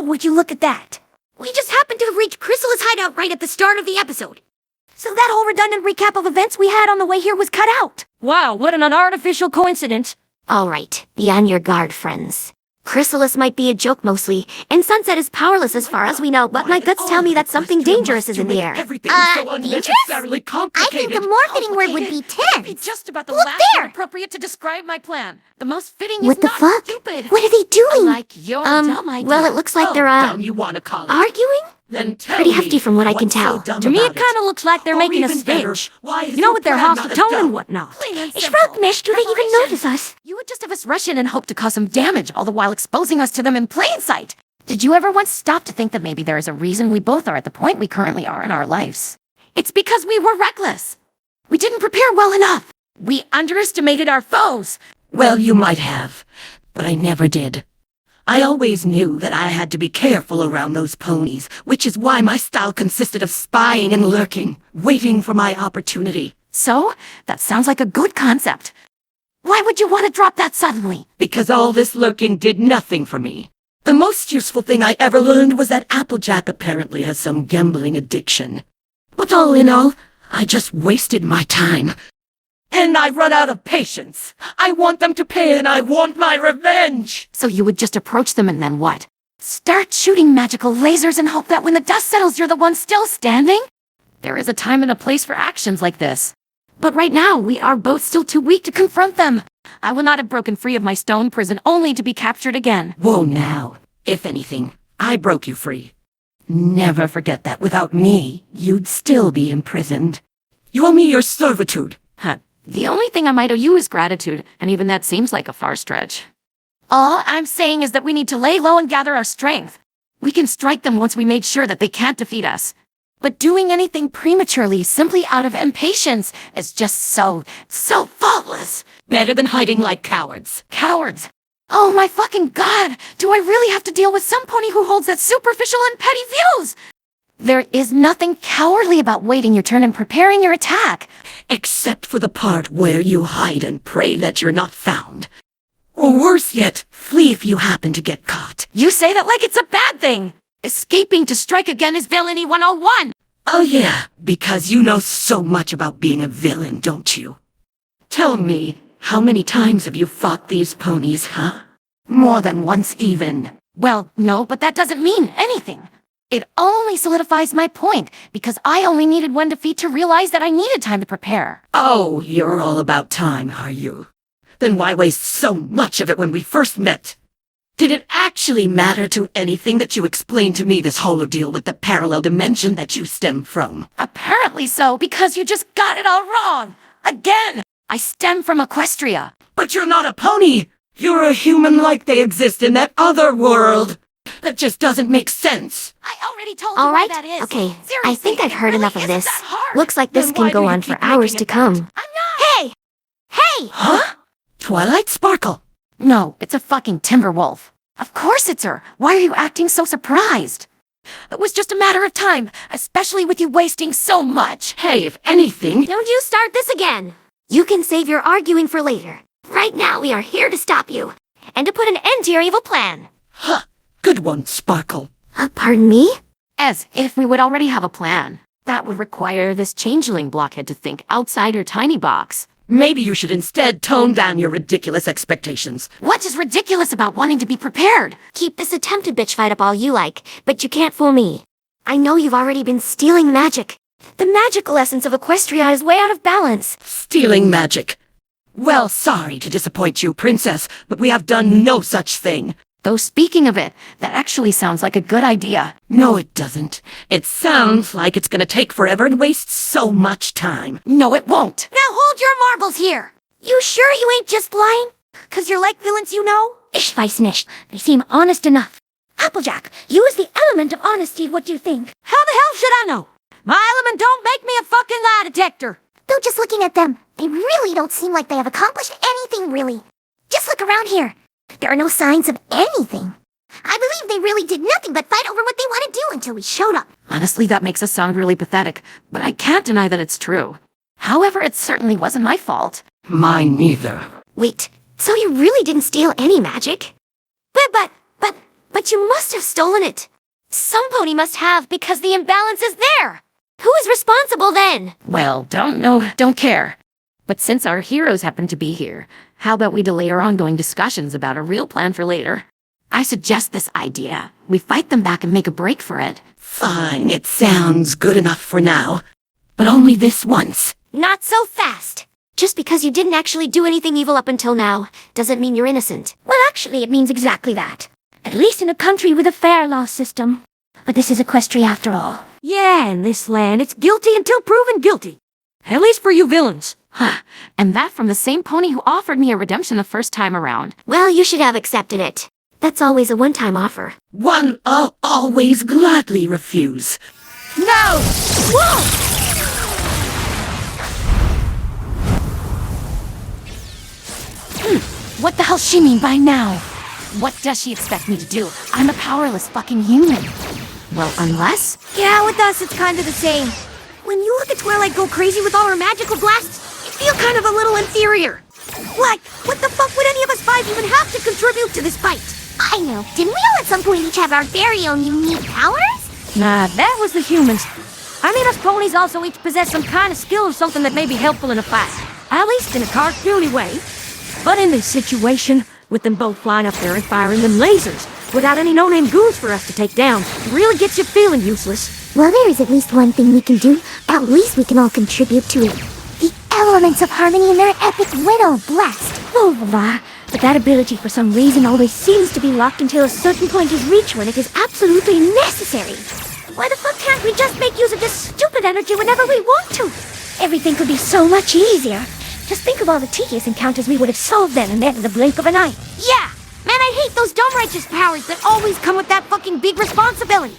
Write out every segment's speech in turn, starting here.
would you look at that? We just happened to have reached Chrysalis' hideout right at the start of the episode. So that whole redundant recap of events we had on the way here was cut out. Wow, what an artificial coincidence. All right, be on your guard, friends. Chrysalis might be a joke mostly, and Sunset is powerless as far as we know, but my guts tell me that something dangerous is in the air. Dangerous? I think the more fitting word would be tense. Just about the Look last there! word appropriate to describe my plan. The most fitting What is the not fuck? stupid. What are they doing? Like your dumb idea. Well, it looks like they're, Dumb you want to call it. arguing? Then tell Pretty me, hefty from what I can what's so tell. dumb To me, about it kind of looks like they're Or making a even better, speech. why is You know, your with their plan hostile not a tone dumb? and whatnot. Plain and It's simple. rock mesh. Do they even Preparation. notice us? You would just have us rush in and hope to cause some damage, all the while exposing us to them in plain sight. Did you ever once stop to think that maybe there is a reason we both are at the point we currently are in our lives? It's because we were reckless. We didn't prepare well enough. We underestimated our foes. Well, you might have, but I never did. I always knew that I had to be careful around those ponies, which is why my style consisted of spying and lurking, waiting for my opportunity. So, that sounds like a good concept. Why would you want to drop that suddenly? Because all this lurking did nothing for me. The most useful thing I ever learned was that Applejack apparently has some gambling addiction. But all in all, I just wasted my time. And I've run out of patience. I want them to pay and I want my revenge. So you would just approach them and then what? Start shooting magical lasers and hope that when the dust settles you're the one still standing? There is a time and a place for actions like this. But right now, we are both still too weak to confront them. I will not have broken free of my stone prison only to be captured again. Whoa now. If anything, I broke you free. Never forget that without me, you'd still be imprisoned. You owe me your servitude. Huh. The only thing I might owe you is gratitude, and even that seems like a far stretch. All I'm saying is that we need to lay low and gather our strength. We can strike them once we made sure that they can't defeat us. But doing anything prematurely, simply out of impatience, is just so faultless. Better than hiding like cowards. Cowards! Oh my fucking god! Do I really have to deal with some pony who holds that superficial and petty views? There is nothing cowardly about waiting your turn and preparing your attack. Except for the part where you hide and pray that you're not found. Or worse yet, flee if you happen to get caught. You say that like it's a bad thing. Escaping to strike again is villainy 101. Oh yeah, because you know so much about being a villain, don't you? Tell me, how many times have you fought these ponies, huh? More than once even. Well, no, but that doesn't mean anything. It only solidifies my point, because I only needed one defeat to realize that I needed time to prepare. Oh, you're all about time, are you? Then why waste so much of it when we first met? Did it actually matter to anything that you explained to me this whole ordeal with the parallel dimension that you stem from? Apparently so, because you just got it all wrong. Again, I stem from Equestria. But you're not a pony! You're a human like they exist in that other world! That just doesn't make sense. I already told All you right, why that is. okay. Seriously, I think I've heard it really enough of isn't this. that hard. Looks like this Then can why go do you on for keep hours making to it come. that? I'm not. Hey! Huh? Twilight Sparkle? No, it's a fucking Timberwolf. Of course it's her. Why are you acting so surprised? It was just a matter of time, especially with you wasting so much. Hey, if anything... Don't you start this again! You can save your arguing for later. Right now we are here to stop you, and to put an end to your evil plan. Huh. Good one, Sparkle. Pardon me? As if we would already have a plan. That would require this changeling blockhead to think outside her tiny box. Maybe you should instead tone down your ridiculous expectations. What is ridiculous about wanting to be prepared? Keep this attempted bitch fight up all you like, but you can't fool me. I know you've already been stealing magic. The magical essence of Equestria is way out of balance. Stealing magic. Well, sorry to disappoint you, Princess, but we have done no such thing. Though speaking of it, that actually sounds like a good idea. No, it doesn't. It sounds like it's gonna take forever and waste so much time. No, it won't. Now hold your marbles here. You sure you ain't just lying? 'Cause you're like villains you know? Ish Weissnish, they seem honest enough. Applejack, use the element of honesty, what do you think? How the hell should I know? My element don't make me a fucking lie detector. Though just looking at them, they really don't seem like they have accomplished anything really. Just look around here. There are no signs of anything. I believe they really did nothing but fight over what they want to do until we showed up. Honestly, that makes us sound really pathetic, but I can't deny that it's true. However, it certainly wasn't my fault. Mine neither. Wait, so you really didn't steal any magic? But But you must have stolen it. Some pony must have because the imbalance is there. Who is responsible then? Well, don't know, don't care. But since our heroes happen to be here, how about we delay our ongoing discussions about a real plan for later? I suggest this idea. We fight them back and make a break for it. Fine, it sounds good enough for now. But only this once. Not so fast. Just because you didn't actually do anything evil up until now, doesn't mean you're innocent. Well, actually, it means exactly that. At least in a country with a fair law system. But this is Equestria after all. Yeah, in this land, it's guilty until proven guilty. At least for you villains. Huh. And that from the same pony who offered me a redemption the first time around. Well, you should have accepted it. That's always a one-time offer. One I'll always gladly refuse. No! Whoa! What the hell's she mean by now? What does she expect me to do? I'm a powerless fucking human. Well, unless... Yeah, with us it's kind of the same. When you look at Twilight go crazy with all her magical blasts, you feel kind of a little inferior. Like, what the fuck would any of us five even have to contribute to this fight? I know. Didn't we all at some point each have our very own unique powers? Nah, that was the humans. I mean, us ponies also each possess some kind of skill or something that may be helpful in a fight. At least in a cartoony way. But in this situation, with them both flying up there and firing them lasers, without any no-name goons for us to take down, really gets you feeling useless. Well, there is at least one thing we can do. At least we can all contribute to it. The elements of harmony in their epic Widow Blast. Blah. But that ability for some reason always seems to be locked until a certain point is reached when it is absolutely necessary. Why the fuck can't we just make use of this stupid energy whenever we want to? Everything could be so much easier. Just think of all the tedious encounters we would have solved then and there in the blink of an eye. Yeah! Man, I hate those dumb righteous powers that always come with that fucking big responsibility.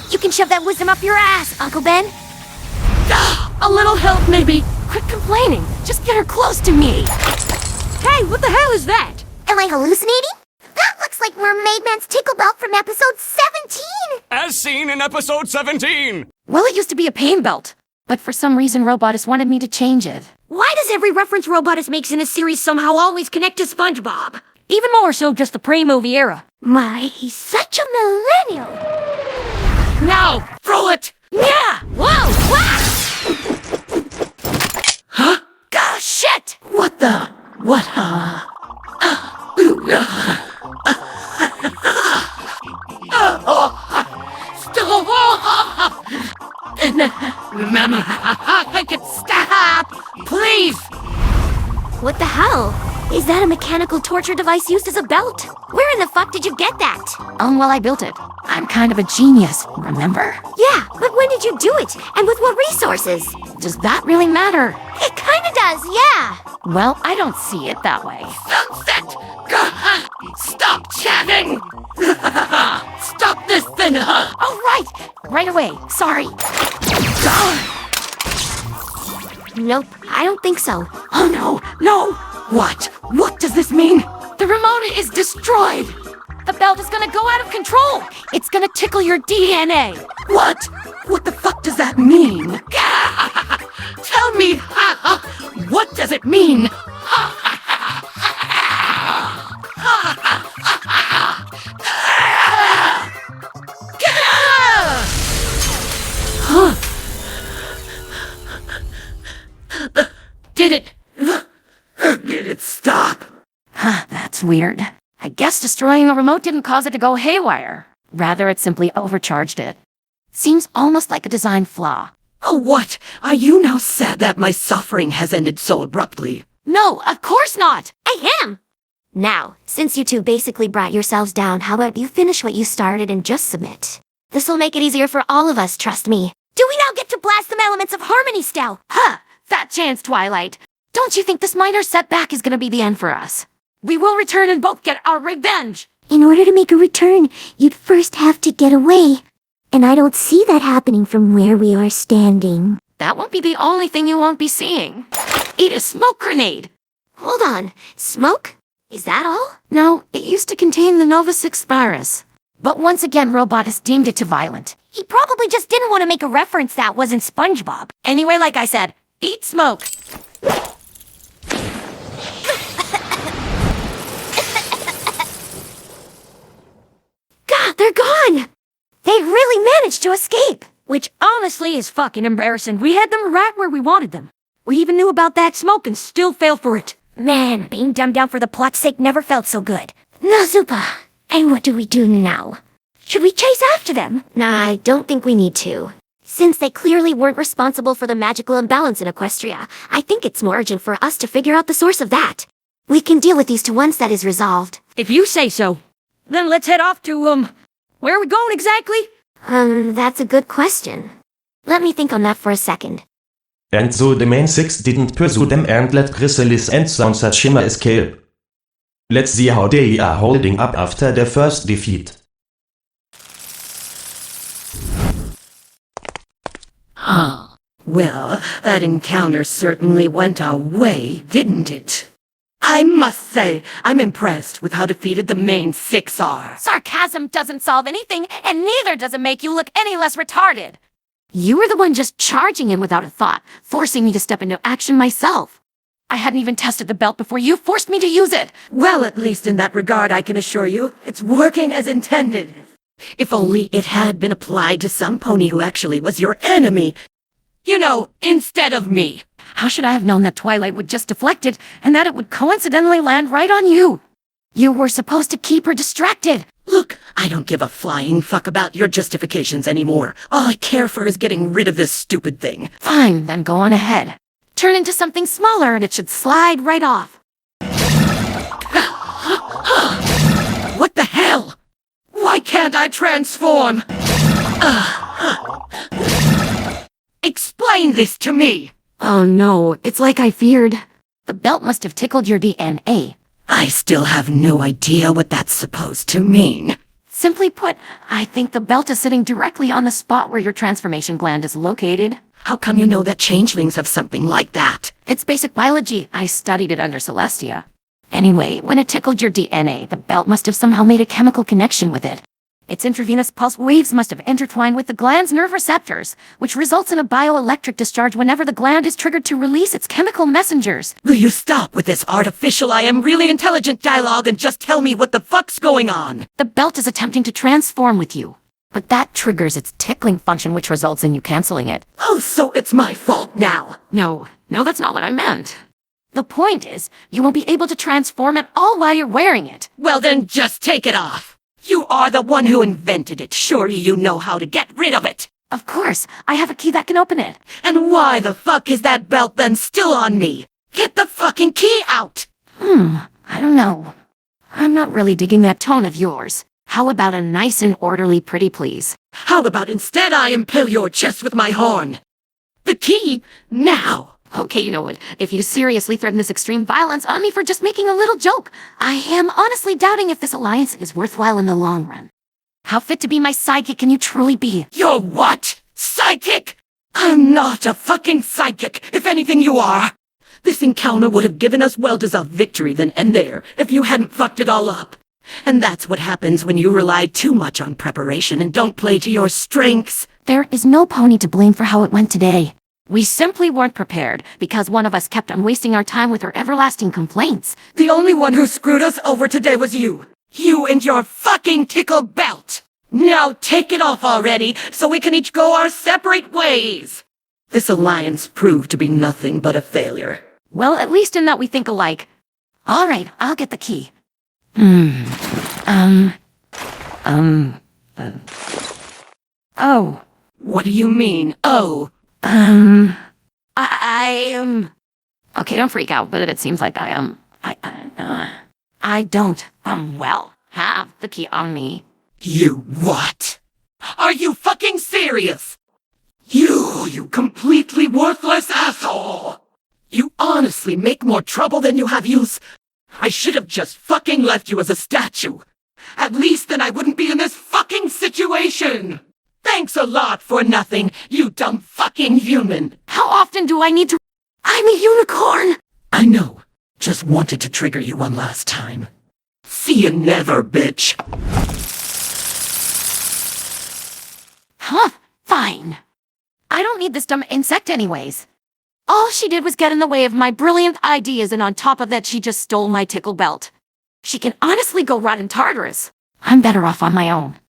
You can shove that wisdom up your ass, Uncle Ben. A little help, maybe. Quit complaining. Just get her close to me. Hey, what the hell is that? Am I hallucinating? That looks like Mermaid Man's tickle belt from episode 17! As seen in episode 17! Well, it used to be a pain belt. But for some reason, Robotus wanted me to change it. Why does every reference Robotus makes in a series somehow always connect to SpongeBob? Even more so just the pre-movie era. My, he's such a millennial. Now, throw it! Yeah! Whoa! Huh? Gah, shit! What the? What, Stop! Make it stop! Please! What the hell? Is that a mechanical torture device used as a belt? Where in the fuck did you get that? Oh, well, I built it. I'm kind of a genius, remember? Yeah, but when did you do it? And with what resources? Does that really matter? It kinda does, yeah! Well, I don't see it that way. Sunset! Stop chatting! Stop this thing! Oh, right! Right away. Sorry. Nope, I don't think so. Oh no! No! What? What does this mean? The remote is destroyed. The belt is gonna go out of control. It's gonna tickle your DNA. What? What the fuck does that mean? Tell me! What does it mean? Did it? Did it stop? Huh, that's weird. I guess destroying the remote didn't cause it to go haywire. Rather, it simply overcharged it. Seems almost like a design flaw. Oh, what? Are you now sad that my suffering has ended so abruptly? No, of course not! I am! Now, since you two basically brought yourselves down, how about you finish what you started and just submit? This'll make it easier for all of us, trust me. Do we now get to blast some elements of harmony still? Huh, fat chance, Twilight. Don't you think this minor setback is gonna be the end for us? We will return and both get our revenge! In order to make a return, you'd first have to get away. And I don't see that happening from where we are standing. That won't be the only thing you won't be seeing. Eat a smoke grenade! Hold on, smoke? Is that all? No, it used to contain the Nova 6 virus. But once again, Robotus deemed it too violent. He probably just didn't want to make a reference that wasn't SpongeBob. Anyway, like I said, eat smoke. God, they're gone! They really managed to escape. Which honestly is fucking embarrassing. We had them right where we wanted them. We even knew about that smoke and still fell for it. Man, being dumbed down for the plot's sake never felt so good. Nazupa, and what do we do now? Should we chase after them? Nah, I don't think we need to. Since they clearly weren't responsible for the magical imbalance in Equestria, I think it's more urgent for us to figure out the source of that. We can deal with these two once that is resolved. If you say so. Then let's head off to, where are we going exactly? That's a good question. Let me think on that for a second. And so the main six didn't pursue them and let Chrysalis and Sunset Shimmer escape. Let's see how they are holding up after their first defeat. Well, that encounter certainly went our way, didn't it? I must say, I'm impressed with how defeated the main six are. Sarcasm doesn't solve anything, and neither does it make you look any less retarded. You were the one just charging in without a thought, forcing me to step into action myself. I hadn't even tested the belt before you forced me to use it. Well, at least in that regard, I can assure you, it's working as intended. If only it had been applied to some pony who actually was your enemy. You know, instead of me. How should I have known that Twilight would just deflect it, and that it would coincidentally land right on you? You were supposed to keep her distracted. Look, I don't give a flying fuck about your justifications anymore. All I care for is getting rid of this stupid thing. Fine, then go on ahead. Turn into something smaller and it should slide right off. What the hell? Why can't I transform? Explain this to me! Oh no, it's like I feared. The belt must have tickled your DNA. I still have no idea what that's supposed to mean. Simply put, I think the belt is sitting directly on the spot where your transformation gland is located. How come you know that changelings have something like that? It's basic biology. I studied it under Celestia. Anyway, when it tickled your DNA, the belt must have somehow made a chemical connection with it. Its intravenous pulse waves must have intertwined with the gland's nerve receptors, which results in a bioelectric discharge whenever the gland is triggered to release its chemical messengers. Will you stop with this artificial I am really intelligent dialogue and just tell me what the fuck's going on? The belt is attempting to transform with you, but that triggers its tickling function, which results in you canceling it. Oh, so it's my fault now. No, that's not what I meant. The point is, you won't be able to transform at all while you're wearing it. Well then, just take it off. You are the one who invented it. Surely you know how to get rid of it. Of course, I have a key that can open it. And why the fuck is that belt then still on me? Get the fucking key out! I don't know. I'm not really digging that tone of yours. How about a nice and orderly pretty please? How about instead I impale your chest with my horn? The key, now! Okay, you know what? If you seriously threaten this extreme violence on me for just making a little joke, I am honestly doubting if this alliance is worthwhile in the long run. How fit to be my sidekick can you truly be? You're what? Psychic? I'm not a fucking psychic. If anything, you are. This encounter would have given us well-deserved victory then and there if you hadn't fucked it all up. And that's what happens when you rely too much on preparation and don't play to your strengths. There is no pony to blame for how it went today. We simply weren't prepared because one of us kept on wasting our time with her everlasting complaints. The only one who screwed us over today was you. You and your fucking tickle belt. Now take it off already so we can each go our separate ways. This alliance proved to be nothing but a failure. Well, at least in that we think alike. All right, I'll get the key. Oh. What do you mean, oh? Okay, don't freak out, but it seems like I don't, well, have the key on me. You what? Are you fucking serious? You completely worthless asshole! You honestly make more trouble than you have use. I should have just fucking left you as a statue. At least then I wouldn't be in this fucking situation. Thanks a lot for nothing, you dumb fucking human. How often do I need to— I'm a unicorn! I know. Just wanted to trigger you one last time. See you never, bitch. Huh? Fine. I don't need this dumb insect anyways. All she did was get in the way of my brilliant ideas, and on top of that she just stole my tickle belt. She can honestly go rot in Tartarus. I'm better off on my own.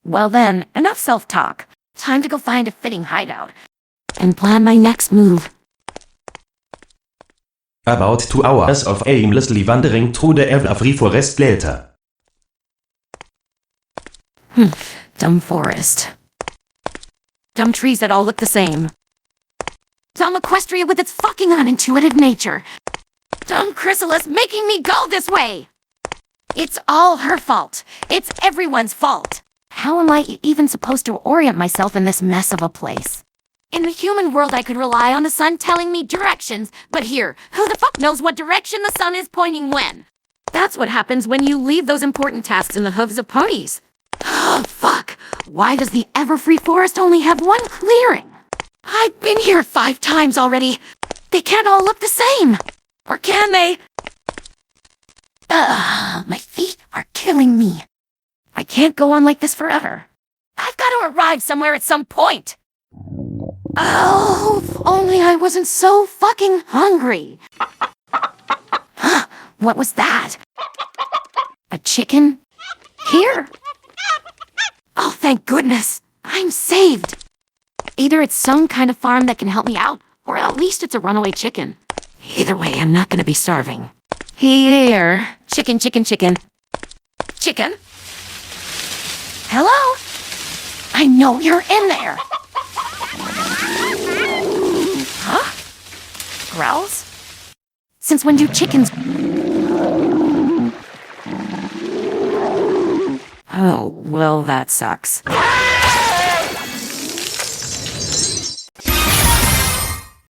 Well then, enough self-talk. Time to go find a fitting hideout. And plan my next move. About 2 hours of aimlessly wandering through the ever-free forest later. Dumb forest. Dumb trees that all look the same. Dumb Equestria with its fucking unintuitive nature. Dumb Chrysalis making me go this way! It's all her fault. It's everyone's fault. How am I even supposed to orient myself in this mess of a place? In the human world, I could rely on the sun telling me directions, but here, who the fuck knows what direction the sun is pointing when? That's what happens when you leave those important tasks in the hooves of ponies. Oh, fuck. Why does the Everfree Forest only have one clearing? I've been here 5 times already. They can't all look the same. Or can they? My feet are killing me. I can't go on like this forever. I've got to arrive somewhere at some point. Oh, if only I wasn't so fucking hungry. Huh, what was that? A chicken? Here? Oh, thank goodness. I'm saved. Either it's some kind of farm that can help me out, or at least it's a runaway chicken. Either way, I'm not gonna be starving. Here. Chicken, chicken, chicken. Chicken? Hello? I know you're in there. Huh? Growls? Since when do chickens... Oh, well, that sucks.